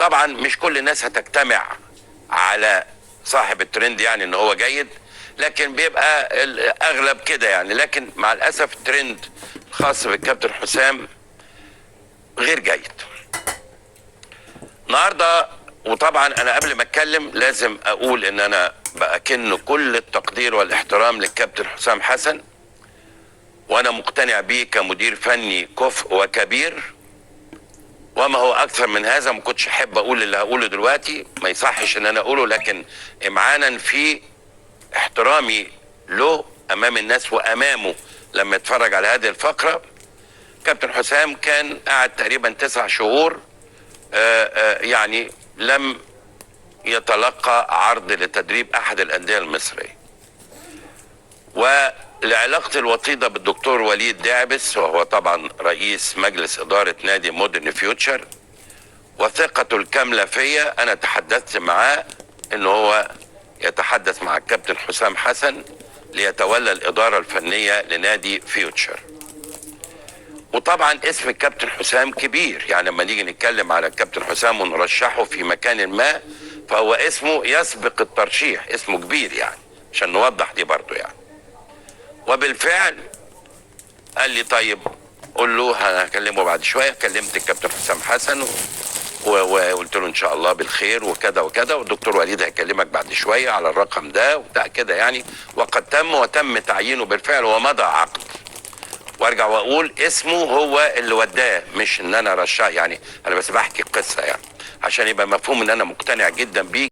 طبعا مش كل الناس هتجتمع على صاحب الترند يعني ان هو جيد، لكن بيبقى الاغلب كده يعني. لكن مع الاسف الترند الخاص بالكابتن حسام غير جيد النهارده. وطبعا انا قبل ما اتكلم لازم اقول ان انا باكن كل التقدير والاحترام للكابتن حسام حسن، وانا مقتنع بيه كمدير فني كفء وكبير، وما هو اكثر من هذا. ما كنتش احب اقول اللي هقوله دلوقتي، ما يصحش ان انا اقوله، لكن امعانا في احترامي له امام الناس وامامه لما يتفرج على هذه الفقره. كابتن حسام كان قاعد تقريبا 9 شهور يعني لم يتلقى عرض لتدريب احد الانديه المصريه، ولعلاقتي الوطيده بالدكتور وليد داعبس، وهو طبعا رئيس مجلس اداره نادي مودرن فيوتشر، وثقته الكامله فيا، انا تحدثت معاه ان هو يتحدث مع الكابتن حسام حسن ليتولى الاداره الفنيه لنادي فيوتشر. وطبعا اسم الكابتن حسام كبير، يعني لما نيجي نتكلم على الكابتن حسام ونرشحه في مكان ما فهو اسمه يسبق الترشيح، اسمه كبير يعني، عشان نوضح دي برضو يعني. وبالفعل قال لي طيب قول له هكلمه بعد شويه. كلمت الكابتن حسام حسن وقلت له ان شاء الله بالخير وكذا وكذا، والدكتور وليد هيكلمك بعد شويه على الرقم ده وبتاع كده يعني. وقد وتم تعيينه بالفعل ومضى عقد. وارجع واقول اسمه هو اللي وداه، مش ان انا رشاه يعني. انا بس بحكي القصه يعني عشان يبقى مفهوم ان انا مقتنع جدا بيه.